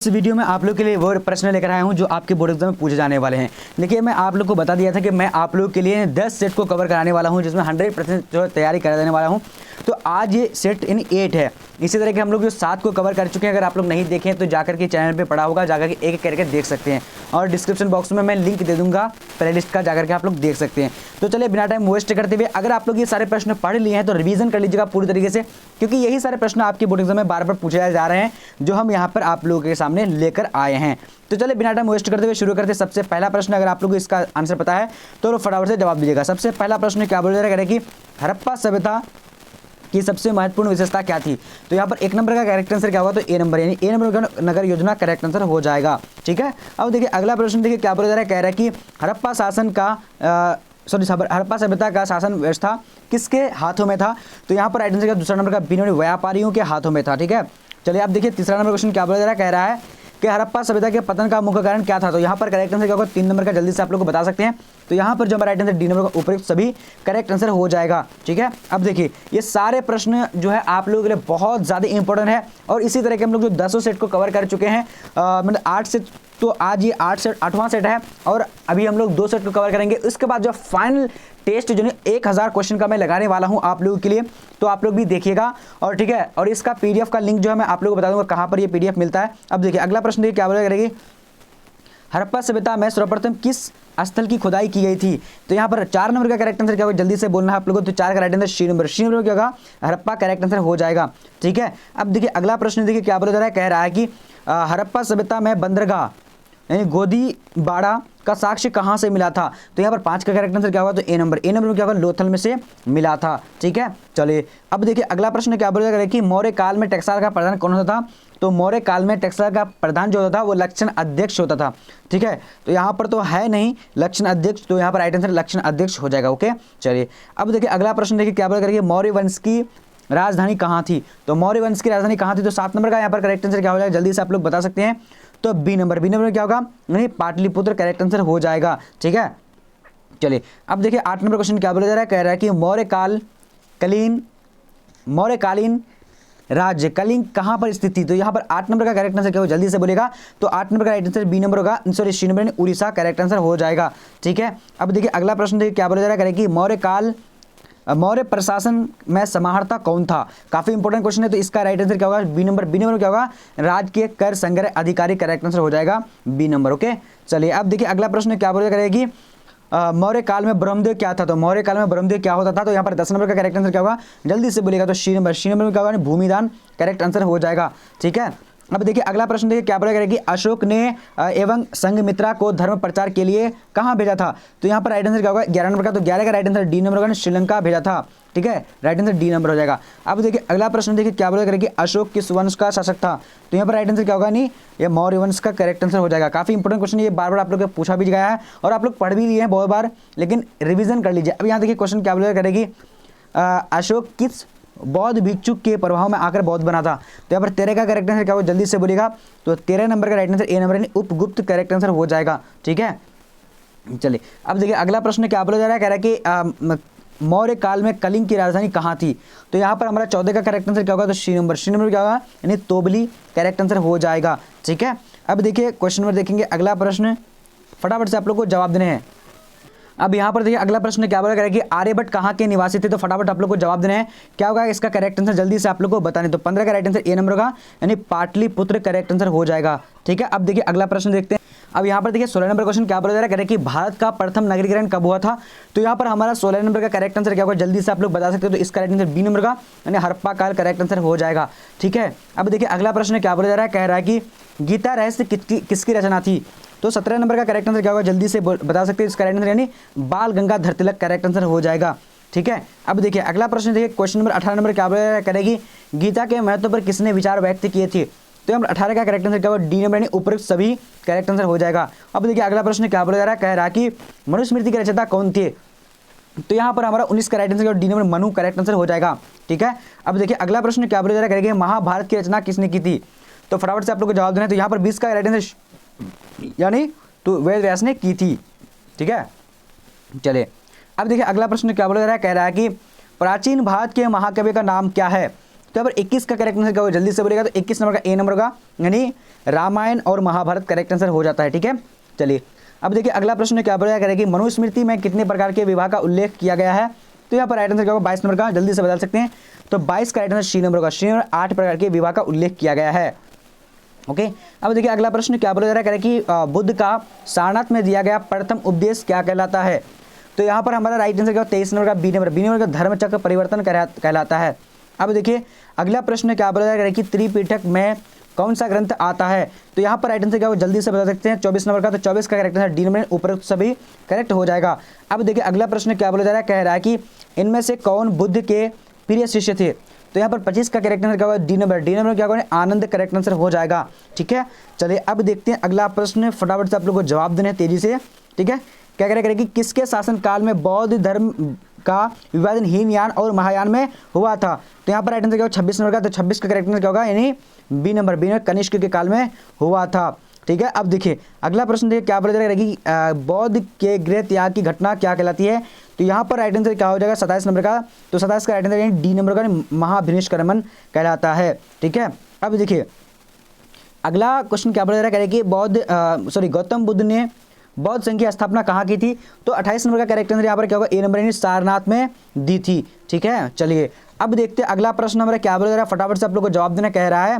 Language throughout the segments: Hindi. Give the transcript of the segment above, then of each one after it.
इस वीडियो में आप लोग के लिए वो प्रश्न लेकर आया हूं जो आपके बोर्ड एग्जाम में पूछे जाने वाले हैं। देखिए, मैं आप लोग को बता दिया था कि मैं आप लोग के लिए 10 सेट को कवर कराने वाला हूं, जिसमें 100% जो तैयारी करा देने वाला हूं। तो आज ये सेट इन 8 है। इसी तरह के हम लोग जो 7 को कवर कर चुके हैं। अगर आप लोग नहीं देखें तो जाकर के चैनल पे पड़ा होगा, जाकर के एक करके देख सकते हैं। और डिस्क्रिप्शन बॉक्स में मैं लिंक दे दूंगा प्लेलिस्ट का, जाकर के आप लोग देख सकते हैं। तो चलिए बिना टाइम वेस्ट करते हुए, अगर आप लोग ये सारे प्रश्न पढ़ लिए हैं तो रिवीजन कर लीजिएगा पूरी तरीके से, क्योंकि यही सारे प्रश्न आपके बोर्ड एग्जाम में बार बार पूछे जा रहे हैं, जो हम यहाँ पर आप लोगों के सामने लेकर आए हैं। तो चलिए बिना टाइम वेस्ट करते हुए शुरू करते हैं। सबसे पहला प्रश्न, अगर आप लोगों को इसका आंसर पता है तो फटाफट से जवाब दीजिएगा। सबसे पहला प्रश्न क्या बोल रहा है कि हड़प्पा सभ्यता की सबसे महत्वपूर्ण विशेषता क्या थी? तो यहाँ पर एक नंबर का करेक्ट आंसर क्या होगा? तो ए नंबर, यानी ए नंबर का नगर योजना करेक्ट आंसर हो जाएगा। ठीक है। अब देखिए अगला प्रश्न, देखिए क्या बोला जा रहा है, कह रहा है कि हड़प्पा शासन का हड़प्पा सभ्यता का शासन व्यवस्था किसके हाथों में था? तो यहाँ पर राइट आंसर का दूसरा नंबर का बी, व्यापारियों के हाथों में था। ठीक है। चलिए अब देखिए तीसरा नंबर क्वेश्चन क्या बोला जा रहा है, कह रहा है कि हड़प्पा सभ्यता के पतन का मुख्य कारण क्या था? तो यहाँ पर करेक्ट आंसर क्या होगा? 3 नंबर का, जल्दी से आप लोग को बता सकते हैं। तो यहाँ पर जो हमारा राइट आंसर डी नंबर का उपयुक्त सभी करेक्ट आंसर हो जाएगा। ठीक है। अब देखिए ये सारे प्रश्न जो है आप लोगों के लिए बहुत ज़्यादा इंपॉर्टेंट है, और इसी तरह के हम लोग जो 10 सेट को कवर कर चुके हैं, मतलब 8 सेट, तो आज ये 8वां सेट है, और अभी हम लोग 2 सेट को कवर करेंगे। उसके बाद जो फाइनल टेस्ट जो 1000 क्वेश्चन का मैं लगाने वाला हूं आप लोगों के लिए, तो आप लोग भी देखिएगा। और ठीक है, और इसका पीडीएफ का लिंक जो है मैं आप लोगों को बता दूंगा कहां पर ये पीडीएफ मिलता है। अब देखिए अगला प्रश्न देखिए क्या बोला करेगी, हड़प्पा सभ्यता में सर्वप्रथम किस स्थल की खुदाई की गई थी? तो यहाँ पर 4 नंबर का करेक्ट आंसर क्या होगा? जल्दी से बोलना है आप लोगों को। तो 4 का right answer C number, C number क्या होगा? हड़प्पा करेक्ट आंसर हो जाएगा। ठीक है। अब देखिए अगला प्रश्न देखिए क्या बोला जा रहा है, कह रहा है कि हड़प्पा सभ्यता में बंदरगाह यानी गोदीबाड़ा का साक्ष्य कहाँ से मिला था? तो यहाँ पर 5 का करेक्ट आंसर क्या होगा? तो ए नंबर, ए नंबर में क्या होगा? लोथल में से मिला था। ठीक है। चलिए अब देखिए अगला प्रश्न क्या बोला जा रहा है कि मौर्य काल में टकसाल का प्रधान कौन होता था? तो मौर्य काल में टकसाल का प्रधान जो होता था वो लक्षण अध्यक्ष होता था। ठीक है। तो यहाँ पर तो है नहीं लक्षण अध्यक्ष, तो यहाँ पर राइट आंसर लक्षण अध्यक्ष हो जाएगा। ओके। चलिए अब देखिए अगला प्रश्न देखिए क्या बोला करेंगे, मौर्य वंश की राजधानी कहाँ थी? तो मौर्य वंश की राजधानी कहाँ थी? तो 7 नंबर का यहाँ पर करेक्ट आंसर क्या हो जाएगा? जल्दी से आप लोग बता सकते हैं। तो बी नंबर, बी नंबर में क्या होगा? नहीं, पाटलिपुत्र करेक्ट आंसर हो जाएगा। ठीक है। चलिए अब देखिए 8 नंबर क्वेश्चन क्या बोला जा रहा है, कह रहा है कि मौर्यकालीन राज्य कलिंग कहाँ पर स्थित थी? तो यहाँ पर 8 नंबर का करेक्ट आंसर क्या होगा? जल्दी से बोलेगा। तो 8 नंबर का राइट आंसर बी नंबर होगा, sorry C number, Orissa correct answer हो जाएगा। ठीक है। अब देखिए अगला प्रश्न देखिए क्या बोला जा रहा है, कि मौर्य प्रशासन में समाहर्ता कौन था? काफी इंपॉर्टेंट क्वेश्चन है। तो इसका राइट आंसर क्या होगा? बी नंबर, बी नंबर क्या होगा? राजकीय कर संग्रह अधिकारी करेक्ट आंसर हो जाएगा बी नंबर। ओके। चलिए अब देखिए अगला प्रश्न क्या बोला करेगी, मौर्य काल में ब्रह्मदेव क्या था? तो मौर्य काल में ब्रह्मदेव क्या होता था? तो यहाँ पर 10 नंबर का करेक्ट आंसर क्या होगा? जल्दी से बोलेगा। तो सी नंबर, सी नंबर में क्या होगा? भूमिदान करेक्ट आंसर हो जाएगा। ठीक है। अब देखिए अगला प्रश्न देखिए क्या बोला करेगी, अशोक ने एवं संघमित्रा को धर्म प्रचार के लिए कहाँ भेजा था? तो यहाँ पर राइट आंसर क्या होगा? 11 नंबर का। तो 11 का राइट आंसर डी नंबर होगा, श्रीलंका भेजा था। ठीक है। राइट आंसर डी नंबर हो जाएगा। अब देखिए अगला प्रश्न देखिए क्या बोला करेगी, अशोक किस वंश का शासक था? तो यहाँ पर राइट आंसर क्या होगा? नहीं, ये मौर्य वंश का करेक्ट आंसर हो जाएगा। काफी इंपॉर्टेंट क्वेश्चन, ये बार बार आप लोग को पूछा भी गया है और आप लोग पढ़ भी लिए हैं बहुत बार, लेकिन रिविजन कर लीजिए। अब यहाँ देखिए क्वेश्चन क्या बोला करेगी, अशोक किस बौद्ध भिक्षु के प्रभाव में आकर बौद्ध बना था? तो यहाँ पर 13 का करेक्ट आंसर क्या होगा? जल्दी से बोलेगा। तो 13 नंबर का राइट आंसर ए नंबर, यानी उपगुप्त करेक्ट आंसर हो जाएगा। ठीक है। चलिए अब देखिए अगला प्रश्न क्या बोला जा रहा है, कह रहा है कि मौर्य काल में कलिंग की राजधानी कहाँ थी? तो यहाँ पर हमारा 14 का करेक्ट आंसर क्या होगा? तो सी नंबर, सी नंबर क्या होगा? यानी तोबली करेक्ट आंसर हो जाएगा। ठीक है। अब देखिए क्वेश्चन नंबर देखेंगे अगला प्रश्न, फटाफट से आप लोग को जवाब देने हैं। अब यहाँ पर देखिए अगला प्रश्न क्या बोला करें कि आर्यभट्ट कहाँ के निवासी थे? तो फटाफट आप लोग को जवाब देना है। क्या होगा इसका करेक्ट आंसर? जल्दी से आप लोग को बताने। तो 15 का राइट आंसर ए नंबर होगा, यानी पाटलिपुत्र करेक्ट आंसर हो जाएगा। ठीक है। अब देखिए अगला प्रश्न देखते हैं। अब यहाँ पर देखिए 16 नंबर क्वेश्चन क्या बोला जा रहा है, कि भारत का प्रथम नगरीकरण कब हुआ था? तो यहाँ पर हमारा 16 नंबर का करेक्ट आंसर क्या होगा? जल्दी से आप लोग बता सकते हो। तो इसका राइट आंसर बी नंबर का, यानी हड़प्पा काल करेक्ट आंसर हो जाएगा। ठीक है। अब देखिए अगला प्रश्न क्या बोला जा रहा है, कह रहा है कि गीता रहस्य किसकी रचना थी? तो 17 नंबर का करेक्ट आंसर क्या होगा? जल्दी से बता सकते हैं। इसका राइट आंसर यानी बाल गंगाधर तिलक करेक्ट आंसर हो जाएगा। ठीक है। अब देखिए अगला प्रश्न देखिए क्वेश्चन नंबर 18 नंबर क्या बोला करेगी, गीता के महत्व पर किसने विचार व्यक्त किए थे? तो यहाँ 18 का करेक्ट आंसर क्या होगा? डी नंबर, यानी उपयुक्त सभी करेक्ट आंसर हो जाएगा। अब देखिए अगला प्रश्न क्या बोला जा रहा है, कह रहा है कि मनुस्मृति के रचयिता कौन थे? तो यहाँ पर हमारा 19 का right answer D number Manu correct answer हो जाएगा। ठीक है। अब देखिए अगला प्रश्न क्या बोला जा रहा है, महाभारत की रचना किसने की थी? तो फटाफट से आप लोग को जवाब देना है। तो यहाँ पर 20 का राइट आंसर यानी तो वेद व्यास ने की थी। ठीक है। चलिए अब देखिए अगला प्रश्न क्या बोला जा रहा है, कह रहा है कि प्राचीन भारत के महाकवि का नाम क्या है? तो यहाँ पर 21 का करेक्ट आंसर क्या होगा, जल्दी से बोलेगा तो 21 नंबर का ए नंबर का यानी रामायण और महाभारत करेक्ट आंसर हो जाता है। ठीक है, चलिए अब देखिए अगला प्रश्न क्या बोला करेगी, मनुस्मृति में कितने प्रकार के विवाह का उल्लेख किया गया है। तो यहाँ पर राइट आंसर क्या होगा 22 नंबर का, जल्दी से बदल सकते हैं। तो 22 का राइट आंसर सी नंबर का, सी नंबर 8 प्रकार के विवाह का उल्लेख किया गया है। ओके, अब देखिए अगला प्रश्न क्या बोला जा रहा है कि बुद्ध का सारनाथ में दिया गया प्रथम उपदेश क्या कहलाता है। तो यहाँ पर हमारा राइट आंसर क्या होगा 23 नंबर का बी नंबर, बी नंबर का धर्मचक्र परिवर्तन कहलाता है। अब देखिए अगला प्रश्न क्या बोला जा रहा है कि त्रिपिटक में कौन सा ग्रंथ आता है। तो यहाँ पर राइट आंसर क्या होगा जल्दी से बता सकते हैं 24 नंबर का, तो 24 का करेक्ट आंसर डी नंबर, उपरोक्त सभी करेक्ट हो जाएगा। अब देखिए अगला प्रश्न क्या बोला जा रहा है, कह रहा है कि इनमें से कौन बुद्ध के प्रिय शिष्य थे। तो यहाँ पर 25 का करेक्ट आंसर क्या होगा डी नंबर, डी नंबर क्या होगा आनंद करेक्ट आंसर हो जाएगा। ठीक है, चलिए अब देखते हैं अगला प्रश्न, फटाफट से आप लोग को जवाब देने तेजी से। ठीक है, क्या करेगा कि किसके शासन काल में बौद्ध धर्म का विभाजन हीनयान और महायान में हुआ था। तो यहाँ पर राइट आंसर क्या होगा 26 नंबर का, तो 26 का करेक्ट आंसर क्या होगा यानी B number, B number Kanishka के काल में हुआ था। ठीक है, अब देखिए अगला प्रश्न देखिए क्या बोला जाएगा कि बौद्ध के गृह त्याग की घटना क्या कहलाती है। तो यहाँ पर राइट आंसर क्या हो जाएगा 27 नंबर का, तो 27 का राइट आंसर यानी डी नंबर का महाभिनिष्क्रमण कहलाता है। ठीक है, अब देखिए अगला क्वेश्चन क्या बोला जा रहा है कि गौतम बुद्ध ने बौद्ध संघ की स्थापना कहाँ की थी। तो 28 नंबर का करेक्ट आंसर यहाँ पर क्या होगा ए नंबर यानी सारनाथ में दी थी। ठीक है, चलिए अब देखते हैं अगला प्रश्न हमारा क्या बोला जा रहा है, फटाफट से आप लोग को जवाब देना। कह रहा है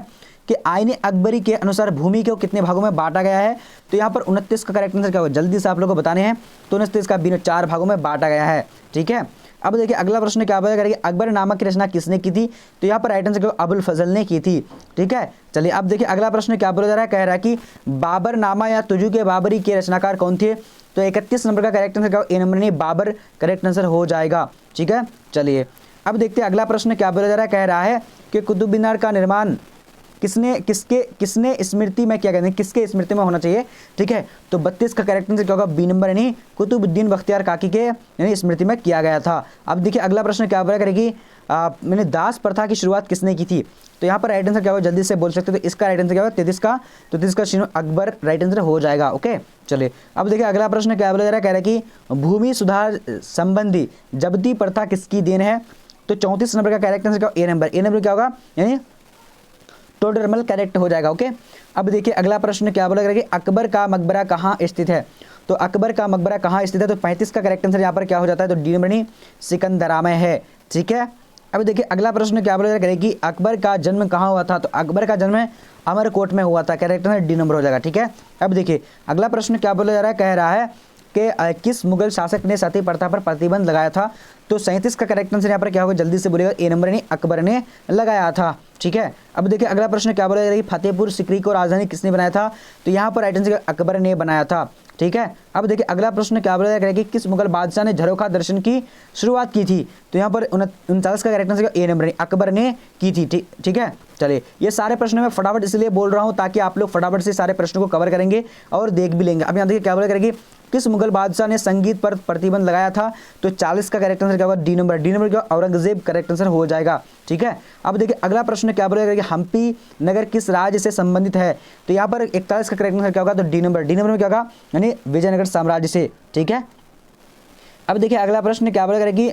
कि आईने अकबरी के अनुसार भूमि को कितने भागों में बांटा गया है। तो यहाँ पर 29 का करेक्ट आंसर क्या होगा, जल्दी से आप लोग को बताने हैं। तो 29 का बिना 4 भागों में बांटा गया है। ठीक है, अब देखिए अगला प्रश्न क्या बोला करेंगे, अकबर नामा की रचना किसने की थी। तो यहाँ पर राइट आंसर क्या अबुल फजल ने की थी। ठीक है, चलिए अब देखिए अगला प्रश्न क्या बोला जा रहा है, कह रहा है कि बाबर नामा या तुजु के बाबरी के रचनाकार कौन थे। तो 31 नंबर का करेक्ट आंसर क्या ए नंबर नहीं बाबर करेक्ट आंसर हो जाएगा। ठीक है, चलिए अब देखते हैं अगला प्रश्न क्या बोला जा रहा है, कह रहा है कि कुतुब मीनार का निर्माण किसने स्मृति में क्या कहते हैं, किसके स्मृति में होना चाहिए। ठीक है, तो 32 का करेक्ट आंसर क्या होगा बी नंबर यानी कुतुबुद्दीन बख्तियार काकी के यानी स्मृति में किया गया था। अब देखिए अगला प्रश्न क्या बोला करेगी, मैंने दास प्रथा की शुरुआत किसने की थी। तो यहाँ पर राइट आंसर क्या होगा जल्दी से बोल सकते हो। तो इसका राइट आंसर क्या होगा 33 का, तो 33 का श्री अकबर राइट आंसर हो जाएगा। ओके, चलिए अब देखिए अगला प्रश्न क्या बोला जा रहा है, कह रहा है कि भूमि सुधार संबंधी जब्ती प्रथा किसकी देन है। तो 34 नंबर का करेक्ट आंसर क्या ए नंबर, ए नंबर क्या होगा यानी टोडरमल करेक्ट हो जाएगा। ओके, अब देखिए अगला प्रश्न क्या बोला कि अकबर का मकबरा कहाँ स्थित है। तो अकबर का मकबरा कहाँ स्थित है। तो 35 का करेक्ट आंसर यहाँ पर क्या हो जाता है, तो डी नंबर नहीं सिकंदरा में है। ठीक है, अब देखिए अगला प्रश्न क्या बोला कि अकबर का जन्म कहाँ हुआ था। तो अकबर का जन्म अमरकोट में हुआ था, करेक्ट आंसर डी नंबर हो जाएगा। ठीक है, अब देखिए अगला प्रश्न क्या बोला जा रहा है, कह रहा है कि किस मुगल शासक ने सती प्रथा पर प्रतिबंध लगाया था। तो 37 का करेक्ट आंसर यहाँ पर क्या होगा जल्दी से बोलेगा ए नंबर यानी अकबर ने लगाया था। ठीक है, अब देखिए अगला प्रश्न क्या बोला जा रहा है, फतेहपुर सिकरी को राजधानी किसने बनाया था। तो यहाँ पर राइट आंसर अकबर ने बनाया था। ठीक है, अब देखिए अगला प्रश्न क्या बोला जा रहा है कि किस मुगल बादशाह ने झरोखा दर्शन की शुरुआत की थी। तो यहाँ पर 39 का correct answer A number Akbar ने की थी। ठीक है, चलिए ये सारे प्रश्न मैं फटाफट इसलिए बोल रहा हूँ ताकि आप लोग फटाफट से सारे प्रश्नों को कवर करेंगे और देख भी लेंगे। अब यहाँ देखिए क्या बोला करेगी, किस मुगल बादशाह ने संगीत पर प्रतिबंध लगाया था। तो 40 का करेक्ट आंसर क्या होगा डी नंबर, डी नंबर क्या औरंगजेब करेक्ट आंसर हो जाएगा। ठीक है, अब देखिए अगला प्रश्न क्या बोला कि हम्पी नगर किस राज्य से संबंधित है। तो यहाँ पर 41 का करेक्ट आंसर क्या होगा, तो डी नंबर, डी नंबर में क्या होगा यानी विजयनगर साम्राज्य से। ठीक है, अब देखिए अगला प्रश्न क्या बोला कि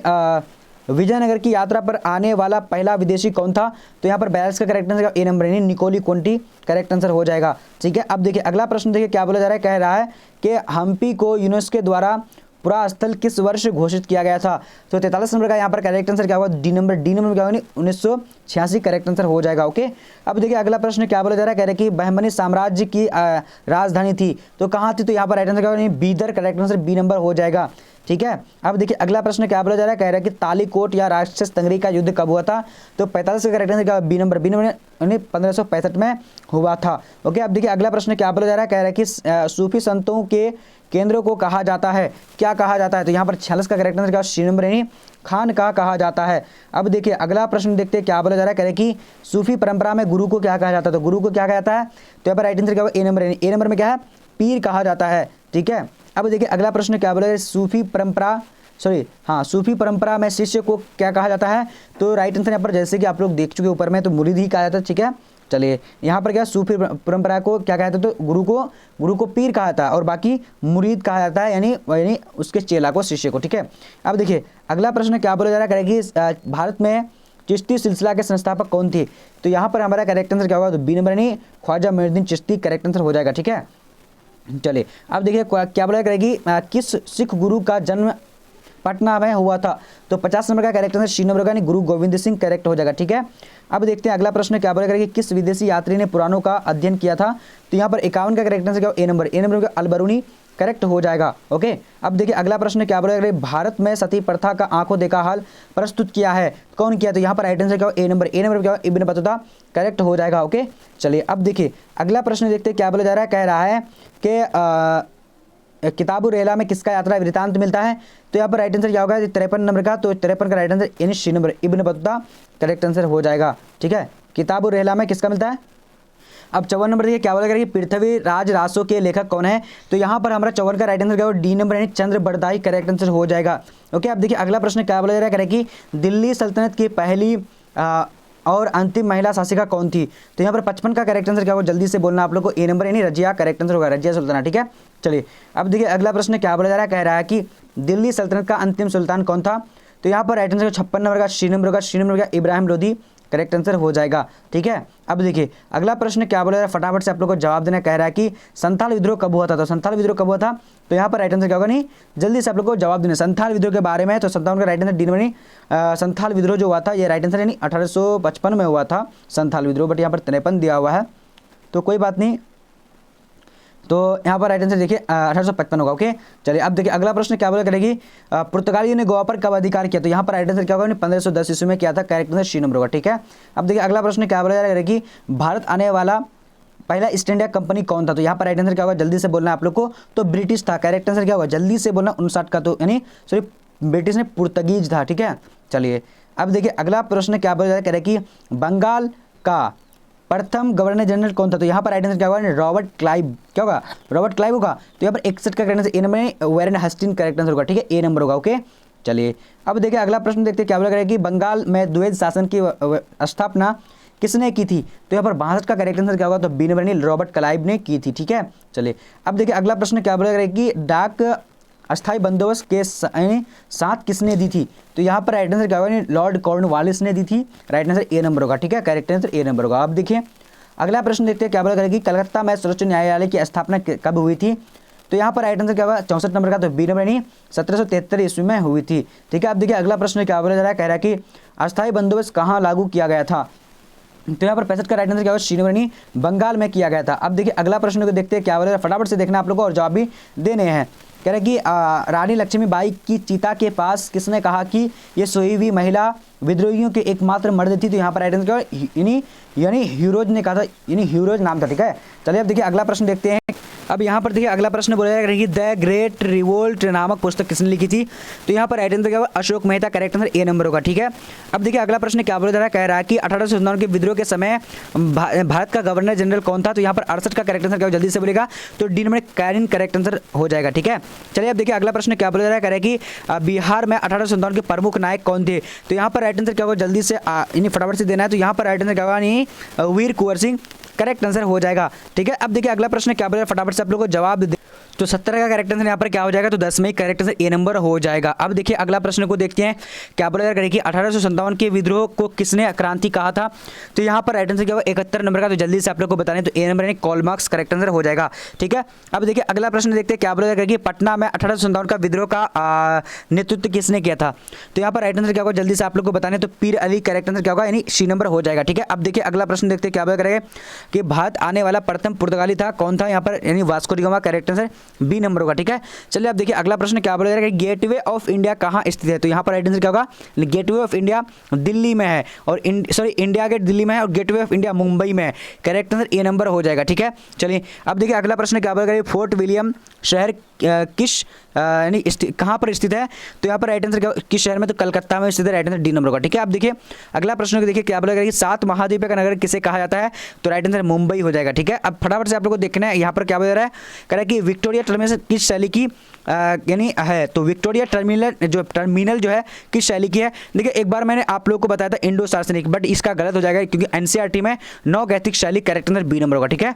विजयनगर की यात्रा पर आने वाला पहला विदेशी कौन था। तो यहाँ पर 42 का करेक्ट आंसर ए नंबर यानी निकोली कोंटी करेक्ट आंसर हो जाएगा। ठीक है, अब देखिए अगला प्रश्न देखिए क्या बोला जा रहा है, कह रहा है कि हम्पी को यूनेस्को द्वारा पुरास्थल किस वर्ष घोषित किया गया था। तो 43 नंबर का यहाँ पर करेक्ट आंसर क्या होगा डी नंबर, डी नंबर क्या होगा 1986 करेक्ट आंसर हो जाएगा। ओके, अब देखिए अगला प्रश्न क्या बोला जा रहा है, कह रहे हैं कि बहमनी साम्राज्य की राजधानी थी तो कहाँ थी। तो यहाँ पर राइट आंसर क्या होगा Bidar correct answer B number हो जाएगा। ठीक है, अब देखिए अगला प्रश्न क्या बोला जा रहा है, कह रहा है कि तालीकोट या राक्षस तंगरी का युद्ध कब हुआ था। तो 45 का करेक्ट आंसर क्या बी नंबर, बी नंबर यानी 1565 में हुआ था। ओके, अब देखिए अगला प्रश्न क्या बोला जा रहा है, कह रहा है कि सूफी संतों के केंद्रों को कहा जाता है, क्या कहा जाता है। तो यहाँ पर 46 का करेक्ट आंसर क्या सी नंबर यानी खान कहा जाता है। अब देखिए अगला प्रश्न देखते हैं क्या बोला जा रहा है, कह रहे कि सूफी परंपरा में गुरु को क्या कहा जाता है। तो गुरु को क्या कहा जाता है। तो यहाँ पर राइट आंसर क्या होगा ए नंबर, ए नंबर में क्या है पीर कहा जाता है। ठीक है, अब देखिए अगला प्रश्न क्या बोला, सूफी परंपरा में शिष्य को क्या कहा जाता है। तो राइट आंसर यहाँ पर जैसे कि आप लोग देख चुके ऊपर में तो मुरीद ही कहा जाता है। ठीक है, चलिए यहाँ पर क्या सूफी परंपरा को क्या कहा जाता है। तो गुरु को पीर कहा जाता है और बाकी मुरीद कहा जाता है यानी उसके चेला को, शिष्य को। ठीक है, अब देखिए अगला प्रश्न क्या बोला जा रहा है, करेगी भारत में चिश्ती सिलसिला के संस्थापक कौन थे? तो यहाँ पर हमारा करेक्ट आंसर क्या होगा? तो बी नंबर यानी ख्वाजा मोइनुद्दीन चिश्ती करेक्ट आंसर हो जाएगा। ठीक है, चलिए अब देखिए क्या बोला करेगी, किस सिख गुरु का जन्म पटना में हुआ था? तो 50 नंबर का करेक्ट आंसर सी नंबर का यानी गुरु गोविंद सिंह करेक्ट हो जाएगा। ठीक है, अब देखते हैं अगला प्रश्न क्या बोला करेगी, किस विदेशी यात्री ने पुराणों का अध्ययन किया था? तो यहाँ पर 51 का करेक्ट आंसर क्या ए नंबर का अलबरूनी करेक्ट हो जाएगा। ओके, अब देखिए अगला प्रश्न क्या बोला करेगी, भारत में सती प्रथा का आंखों देखा हाल प्रस्तुत किया है, कौन किया? तो यहाँ पर राइट आंसर क्या ए नंबर क्या इब्न बतूता करेक्ट हो जाएगा। ओके, चलिए अब देखिए अगला प्रश्न देखते हैं क्या बोला जा रहा है, कह रहा है कि किताबु रेला में किसका यात्रा वृतांत मिलता है? तो यहाँ पर राइट आंसर क्या होगा? 53 नंबर का, तो 53 का राइट आंसर यानी C number Ibn Battuta correct answer हो जाएगा। ठीक है, किताबु रेला में किसका मिलता है? अब 54 नंबर देखिए क्या बोला करेगी, पृथ्वी राज रासो के लेखक कौन है? तो यहाँ पर हमारा 54 का राइट आंसर क्या होगा? डी नंबर यानी चंद्र बरदाई करेक्ट आंसर हो जाएगा। ओके, अब देखिए अगला प्रश्न क्या बोला जा रहा है कि दिल्ली सल्तनत की पहली और अंतिम महिला शासिका कौन थी? तो यहाँ पर 55 का करेक्ट आंसर क्या होगा? जल्दी से बोलना आप लोग को, ए नंबर यानी रजिया करेक्ट आंसर होगा, रजिया सुल्ताना। ठीक है, चलिए अब देखिए अगला प्रश्न क्या बोला जा रहा है, कह रहा है कि दिल्ली सल्तनत का अंतिम सुल्तान कौन था? तो यहाँ पर राइट आंसर 56 नंबर का सी नंबर का इब्राहिम लोधी करेक्ट आंसर हो जाएगा। ठीक है, अब देखिए अगला प्रश्न क्या बोला जा रहा है, फटाफट से आप लोग को जवाब देना। कह रहा है कि संथाल विद्रोह कब हुआ था? तो संथाल विद्रोह कब हुआ था? तो यहाँ पर राइट आंसर क्या होगा? नहीं, जल्दी से आप लोग को जवाब देना संथाल विद्रोह के बारे में। तो 57 का राइट आंसर डी नंबर यानी संथाल विद्रोह जो हुआ था ये राइट आंसर यानी 1855 में हुआ था संथाल विद्रोह, बट यहाँ पर 53 दिया हुआ है तो कोई बात नहीं। तो यहाँ पर राइट आंसर देखिए 1855 होगा। ओके, चलिए अब देखिए अगला प्रश्न क्या बोला करेगी, पुर्तगालियों ने गोवा पर कब अधिकार किया? तो यहाँ पर राइट आंसर क्या होगा? 1510 ईस्वी में किया था, करेक्ट आंसर सी नंबर होगा। ठीक है, अब देखिए अगला प्रश्न क्या बोला करेगी, भारत आने वाला पहला ईस्ट इंडिया कंपनी कौन था? तो यहाँ पर राइट आंसर क्या होगा? जल्दी से बोलना आप लोग को, तो ब्रिटिश था, करेक्ट आंसर क्या होगा? जल्दी से बोलना 59 का, तो यानी सॉरी ब्रिटिश ने पुर्तगीज था। ठीक है, चलिए अब देखिए अगला प्रश्न क्या बोला कह रहे कि बंगाल का प्रथम गवर्नर जनरल कौन था? तो यहाँ पर राइट आंसर क्या होगा? Robert Clive. क्या होगा? रॉबर्ट क्लाइव होगा। तो यहाँ पर 61 का correct answer A number Warren Hastings correct answer होगा। ठीक है, ए नंबर होगा। ओके, चलिए अब देखिए अगला प्रश्न देखते हैं क्या बोला करेगी, बंगाल में द्वैध शासन की स्थापना किसने की थी? तो यहाँ पर 62 का करेक्ट आंसर क्या होगा? तो बी नंबर रॉबर्ट क्लाइव ने की थी। ठीक है, चलिए अब देखिए अगला प्रश्न क्या बोला करेगी, डाक अस्थाई बंदोबस्त के साथ किसने दी थी? तो यहाँ पर राइट आंसर क्या होगा? लॉर्ड कॉर्नवालिस ने दी थी, राइट आंसर ए नंबर होगा। ठीक है, करेक्ट आंसर ए नंबर होगा। अब देखिए अगला प्रश्न देखते हैं क्या बोला करेगी, कलकत्ता में सर्वोच्च न्यायालय की स्थापना कब हुई थी? तो यहाँ पर राइट आंसर क्या होगा? 64 नंबर का, तो बी नंबर यानी 1773 ईस्वी में हुई थी। ठीक है, अब देखिए अगला प्रश्न क्या बोला जा रहा है, कह रहा है कि अस्थाई बंदोबस्त कहाँ लागू किया गया था? तो यहाँ पर 65 का राइट आंसर क्या होगा? सी नंबर यानी बंगाल में किया गया था। अब देखिए अगला प्रश्न को देखते हैं क्या बोला, फटाफट से देखना आप लोगों को और जवाब भी देने हैं। कह रहे कि रानी लक्ष्मीबाई की चिता के पास किसने कहा कि ये सोई हुई महिला विद्रोहियों के एकमात्र मर्द थी? तो यहाँ पर राइट आंसर क्या होगा? यानी ह्यूरोज ने कहा था, यानी ह्यूरोज नाम था। ठीक है, चलिए अब देखिए अगला प्रश्न देखते हैं। अब यहाँ पर देखिए अगला प्रश्न बोला जाएगा कि द ग्रेट रिवोल्ट नामक पुस्तक किसने लिखी थी? तो यहाँ पर राइट आंसर क्या होगा? Ashok Mehta, correct answer A number होगा। ठीक है, अब देखिए अगला प्रश्न क्या बोला जा रहा है, कह रहा है कि 1857 के विद्रोह के समय भारत का गवर्नर जनरल कौन था? तो यहाँ पर 68 का करेक्ट आंसर क्या होगा? जल्दी से बोलेगा, तो D number Karin correct answer हो जाएगा। ठीक है, चलिए अब देखिए अगला प्रश्न क्या बोला जा रहा है, कह रहा है कि बिहार में 1857 के प्रमुख नायक कौन थे? तो यहाँ पर राइट आंसर क्या होगा? जल्दी से इन्हें फटाफट से देना है। तो यहाँ पर राइट आंसर क्या होगा? नहीं, वीर कुंवर सिंह करेक्ट आंसर हो जाएगा। ठीक है, अब देखिए अगला प्रश्न क्या बोला, फटाफट से आप लोगों को जवाब दे। तो 70 का करेक्ट आंसर यहाँ पर क्या हो जाएगा? तो 10 में करेक्ट आंसर ए नंबर हो जाएगा। अब देखिए अगला प्रश्न को देखते हैं क्या बोला जा रहा है कि 1857 के विद्रोह को किसने क्रांति कहा था? तो यहाँ पर राइट आंसर क्या होगा? 71 नंबर का, तो जल्दी से आप लोग को बताने, तो ए नंबर यानी कॉल मार्क्स करेक्ट आंसर हो जाएगा। ठीक है, अब देखिए अगला प्रश्न देखते हैं क्या बोला जा रहा है कि पटना में 1857 का विद्रोह का नेतृत्व किसने किया था? तो यहाँ पर राइट आंसर क्या होगा? जल्दी से आप लोग को बताने, तो पीर अली करेक्ट आंसर क्या होगा? यानी सी नंबर हो जाएगा। ठीक है, अब देखिए अगला प्रश्न देखते हैं क्या बोला करेगा कि भारत आने वाला प्रथम पुर्तगाली था, कौन था? यहाँ पर यानी Vasco da Gama, correct answer B number होगा। ठीक है, चलिए अब देखिए अगला प्रश्न क्या बोला जा रहा है कि गेटवे ऑफ इंडिया कहाँ स्थित है? तो यहाँ पर राइट आंसर क्या होगा? गेटवे ऑफ इंडिया दिल्ली में है, और इंडिया गेट दिल्ली में है, और गेटवे ऑफ इंडिया मुंबई में है, करेक्ट आंसर ए नंबर हो जाएगा। ठीक है, चलिए अब देखिए अगला प्रश्न क्या बोला जा रहा है, फोर्ट विलियम शहर किस यानी कहाँ पर स्थित है? तो यहाँ पर राइट आंसर क्या, किस शहर में? तो कलकत्ता में स्थित है, राइट आंसर डी नंबर होगा। ठीक है, अब देखिए अगला प्रश्न को देखिए क्या बोला जा रहा है कि 7 महाद्वीप का नगर किसे कहा जाता है? तो राइट आंसर मुंबई हो जाएगा। ठीक है, अब फटाफट से आप लोग को देखना है यहाँ पर क्या बोल रहा है, कह रहा है कि विक्टोरिया टर्मिनस किस शैली की यानी है? तो विक्टोरिया टर्मिनल जो है किस शैली की है? देखिए एक बार मैंने आप लोग को बताया था इंडो सार्सनिक, बट इसका गलत हो जाएगा क्योंकि एनसीईआरटी में नव गैथिक शैली, करेक्ट आंसर बी नंबर होगा। ठीक है,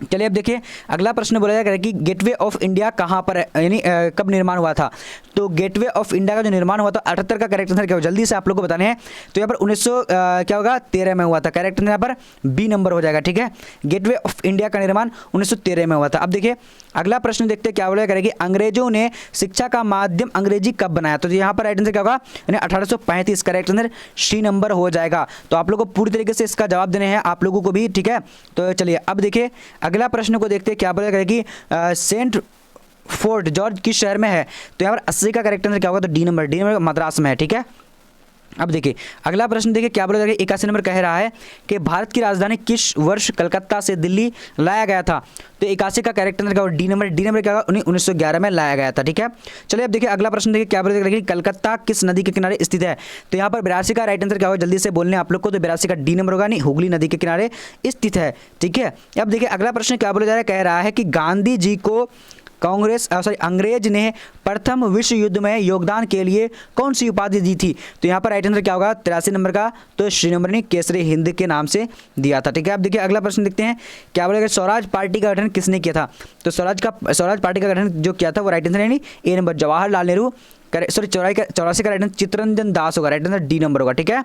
चलिए अब देखिए अगला प्रश्न बोला जाएगा कि गेटवे ऑफ इंडिया कहाँ पर है, यानी कब निर्माण हुआ था। तो गेटवे ऑफ इंडिया का जो निर्माण हुआ था 78 का करेक्ट आंसर क्या हो, जल्दी से आप लोग को बताने हैं। तो यहाँ पर 1900 क्या होगा 13 में हुआ था, करेक्ट यहाँ पर बी नंबर हो जाएगा। ठीक है, गेटवे ऑफ इंडिया का निर्माण 1913 में हुआ था। अब देखिए अगला प्रश्न देखते हैं क्या बोला जाएगा कि अंग्रेजों ने शिक्षा का माध्यम अंग्रेजी कब बनाया। तो यहाँ पर राइट आंसर क्या होगा, यानी 1835, करेक्ट आंसर सी नंबर हो जाएगा। तो आप लोगों को पूरी तरीके से इसका जवाब देने हैं आप लोगों को भी। ठीक है, तो चलिए अब देखिए अगला प्रश्न को देखते हैं क्या बोला जाएगा कि सेंट फोर्ट जॉर्ज किस शहर में है। तो यहाँ पर 80 का करेक्ट आंसर क्या होगा, तो डी नंबर मद्रास में है। ठीक है, अब देखिए अगला प्रश्न देखिए क्या बोला जाएगा, 81 नंबर कह रहा है कि भारत की राजधानी किस वर्ष कलकत्ता से दिल्ली लाया गया था। तो 81 का करेक्ट आंसर क्या होगा, डी नंबर क्या होगा, 1911 में लाया गया था। ठीक है, चलिए अब देखिए अगला प्रश्न देखिए क्या बोला जाएगा कि कलकत्ता किस नदी के किनारे स्थित है। तो यहाँ पर 82 का राइट आंसर क्या होगा, जल्दी से बोलने आप लोग को। तो 82 का डी नंबर होगा, नहीं हुगली नदी के किनारे स्थित है। ठीक है, अब देखिए अगला प्रश्न क्या बोला जा रहा है, कह रहा है कि गांधी जी को अंग्रेज ने प्रथम विश्व युद्ध में योगदान के लिए कौन सी उपाधि दी थी। तो यहाँ पर राइट आंसर क्या होगा, 83 नंबर का, तो श्री नंबर ने केसरी हिंद के नाम से दिया था। ठीक है, अब देखिए अगला प्रश्न देखते हैं क्या बोलेगा, स्वराज पार्टी का गठन किसने किया था। तो स्वराज पार्टी का गठन जो किया था वो राइट आंसर यानी ए नंबर जवाहरलाल नेहरू, 84 का राइट आंसर चित्तरंजन दास होगा, राइट आंसर डी नंबर होगा। ठीक है,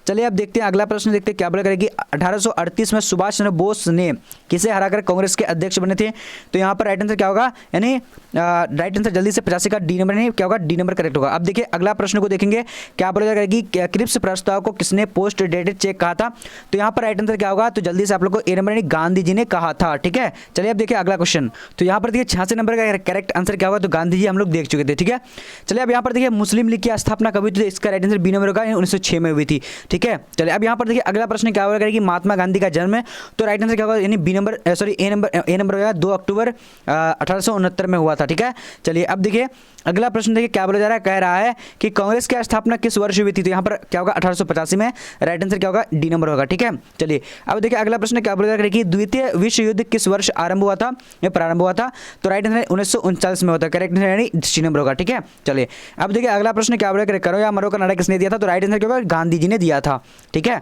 चलिए अब देखते हैं अगला प्रश्न देखते हैं क्या बोला करेगी, 1838 में सुभाष चंद्र बोस ने किसे हराकर कांग्रेस के अध्यक्ष बने थे। तो यहाँ पर राइट आंसर क्या होगा, यानी राइट आंसर जल्दी से 85 का डी नंबर नहीं क्या होगा, डी नंबर करेक्ट होगा। अब देखिए अगला प्रश्न को देखेंगे क्या बोला जाएगा कि क्रिप्स प्रस्ताव को किसने पोस्ट डेटेड चेक कहा था। तो यहाँ पर राइट आंसर क्या होगा, तो जल्दी से आप लोग को ए नंबर यानी गांधी जी ने कहा था। ठीक है, चलिए अब देखिए अगला क्वेश्चन। तो यहाँ पर देखिए 86 नंबर का करेक्ट आंसर क्या होगा, तो गांधी जी हम लोग देख चुके थे। ठीक है, चलिए अब यहाँ पर देखिए मुस्लिम लीग की स्थापना कभी थी। इसका राइट आंसर बी नंबर होगा, 1906 में हुई थी। ठीक है, चलिए अब यहाँ पर देखिए अगला प्रश्न क्या होगा कि महात्मा गांधी का जन्म है। तो राइट आंसर क्या होगा, यानी बी नंबर ए नंबर होगा, 2 अक्टूबर 1869 में हुआ था। ठीक है, चलिए अब देखिए अगला प्रश्न देखिए क्या बोला जा रहा है, कह रहा है कि कांग्रेस की स्थापना किस वर्ष हुई थी। तो यहाँ पर क्या होगा 1885 में, राइट आंसर क्या होगा, डी नंबर होगा। ठीक है, चलिए अब देखिए अगला प्रश्न क्या बोला जा रहा है कि द्वितीय विश्व युद्ध किस वर्ष आरंभ हुआ था या प्रारंभ हुआ था। तो राइट आंसर 1939 में होता है, करेक्ट आंसर यानी सी नंबर होगा। ठीक है, चलिए अब देखिए अगला प्रश्न क्या बोला, करो या मरो का नारा किसने दिया था। तो राइट आंसर क्या होगा, गांधी जी ने दिया था। ठीक है,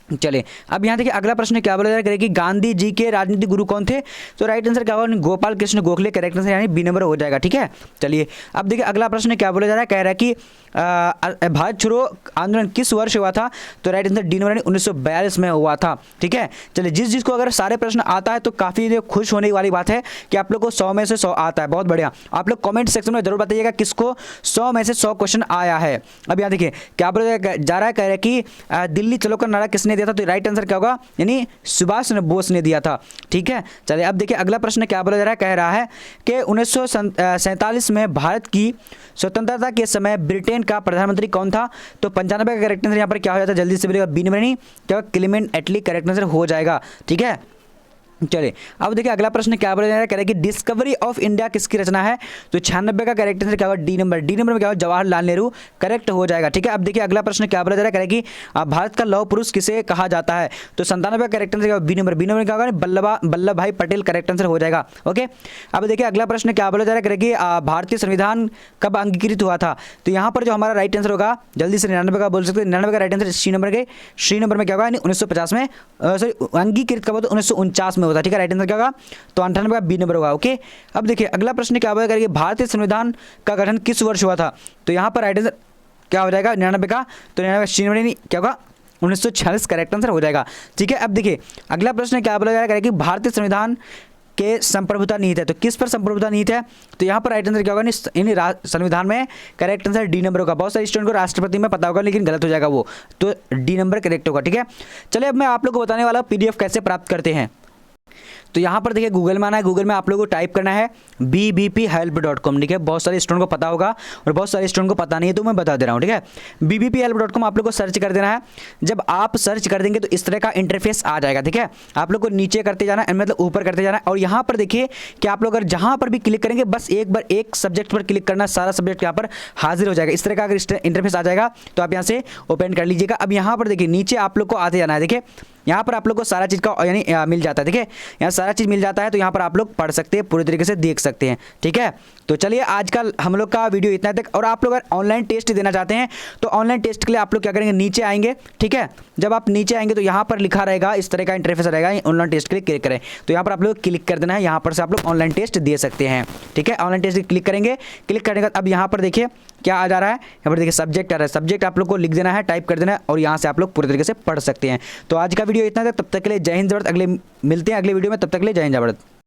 चलिए अब यहाँ देखिए अगला प्रश्न क्या बोला जा रहा है कि गांधी जी के राजनीतिक गुरु कौन थे। तो राइट आंसर क्या होगा, गोपाल कृष्ण गोखले, करेक्ट आंसर यानी बी नंबर हो जाएगा। ठीक है, चलिए अब देखिए अगला प्रश्न क्या बोला जा रहा है, कह रहा है कि भारत छोड़ो आंदोलन किस वर्ष हुआ था। तो राइट आंसर डी नंबर यानी 1942 में हुआ था। ठीक है, चलिए जिसको अगर सारे प्रश्न आता है तो काफ़ी खुश होने वाली बात है कि आप लोग को 100 में से 100 आता है, बहुत बढ़िया। आप लोग कमेंट सेक्शन में जरूर बताइएगा किसको 100 में से 100 क्वेश्चन आया है। अब यहाँ देखिए क्या बोला जा रहा है, कह रहे हैं कि दिल्ली चलो का नारा किसने दिया था। तो राइट आंसर क्या होगा, यानी सुभाष चंद्र बोस ने दिया था। ठीक है, चलिए अब देखिए अगला प्रश्न क्या बोला जा रहा है, कह रहा है कि 1947 में भारत की स्वतंत्रता के समय ब्रिटेन का प्रधानमंत्री कौन था। तो 95 का करेक्ट आंसर यहाँ पर क्या हो जाता है, जल्दी से बोलिएगा, बी नंबर नहीं क्या क्लेमेंट एटली, करेक्ट आंसर हो जाएगा। ठीक है, चलिए अब देखिए अगला प्रश्न क्या बोला जा रहा है, कह रहा है कि डिस्कवरी ऑफ इंडिया किसकी रचना है। तो 96 का करेक्ट आंसर क्या होगा, डी नंबर में क्या होगा, जवाहरलाल नेहरू, करेक्ट हो जाएगा। ठीक है, अब देखिए अगला प्रश्न क्या बोला जा रहा है, कह रहा है कि भारत का लौह पुरुष किसे कहा जाता है। तो 97 का करेक्ट आंसर क्या होगा, बी नंबर क्या होगा, वल्लभ भाई पटेल, करेक्ट आंसर हो जाएगा। ओके, अब देखिए अगला प्रश्न क्या बोला जा रहा है, कह रहा है कि भारतीय संविधान कब अंगीकृत हुआ था। तो यहाँ पर जो हमारा राइट आंसर होगा, जल्दी से 99 का बोल सकते हैं, 99 का राइट आंसर सी नंबर में क्या होगा, 1950 में, सॉरी अंगीकृत कब होता है, 1949 में होता है। ठीक है, राइट आंसर क्या होगा, तो 98 का बी नंबर होगा। ओके, अब देखिए अगला प्रश्न क्या होगा, करेंगे भारतीय संविधान का गठन किस वर्ष हुआ था। तो यहाँ पर राइट आंसर क्या हो जाएगा, 99 का, तो 99 क्या होगा, 1946, करेक्ट आंसर हो जाएगा। ठीक है, अब देखिए अगला प्रश्न क्या बोला जा रहा है कि भारतीय संविधान के संप्रभुता नीति है। तो किस पर संप्रभुता नीति है। तो यहाँ पर राइट आंसर क्या होगा, संविधान में, करेक्ट आंसर डी नंबर होगा। बहुत सारे स्टूडेंट को राष्ट्रपति में पता होगा लेकिन गलत हो जाएगा वो, तो डी नंबर करेक्ट होगा। ठीक है, चलिए अब मैं आप लोग को बताने वाला PDF कैसे प्राप्त करते हैं। तो यहाँ पर देखिए गूगल में आना है, गूगल में आप लोगों को टाइप करना है bbphelp.com। ठीक है, बहुत सारे स्टूडेंट को पता होगा और बहुत सारे स्टूडेंट को पता नहीं है, तो मैं बता दे रहा हूँ। ठीक है, bbphelp.com आप लोग को सर्च कर देना है। जब आप सर्च कर देंगे तो इस तरह का इंटरफेस आ जाएगा। ठीक है, आप लोग को नीचे करते जाना है, मतलब ऊपर करते जाना है, और यहाँ पर देखिए कि आप लोग अगर जहाँ पर भी क्लिक करेंगे बस एक बार एक सब्जेक्ट पर क्लिक करना, सारा सब्जेक्ट यहाँ पर हाजिर हो जाएगा। इस तरह का अगर इंटरफेस आ जाएगा तो आप यहाँ से ओपन कर लीजिएगा। अब यहाँ पर देखिए नीचे आप लोग को आते जाना है। देखिए यहाँ पर आप लोग को सारा चीज़ का यानी मिल जाता है। ठीक है, यहाँ सारा चीज़ मिल जाता है, तो यहाँ पर आप लोग पढ़ सकते हैं, पूरी तरीके से देख सकते हैं। ठीक है, तो चलिए आज का हम लोग का वीडियो इतना तक। और आप लोग अगर ऑनलाइन टेस्ट देना चाहते हैं तो ऑनलाइन टेस्ट के लिए आप लोग क्या करेंगे, नीचे आएंगे। ठीक है, जब आप नीचे आएंगे तो यहाँ पर लिखा रहेगा, इस तरह का इंटरफेस रहेगा, ऑनलाइन टेस्ट के लिए क्लिक करें। तो यहाँ पर आप लोग क्लिक कर देना है, यहाँ पर से आप लोग ऑनलाइन टेस्ट दे सकते हैं। ठीक है, ऑनलाइन टेस्ट क्लिक करेंगे। क्लिक करने के बाद अब यहाँ पर देखिए क्या आ जा रहा है, यहाँ पर देखिए सब्जेक्ट आ रहा है। सब्जेक्ट आप लोग को लिख देना है, टाइप कर देना है, और यहाँ से आप लोग पूरी तरीके से पढ़ सकते हैं। तो आज का वीडियो इतना तक, तब तक के लिए जय हिंद जय भारत। अगले मिलते हैं अगले वीडियो में, तब तक के लिए जय हिंद जय भारत।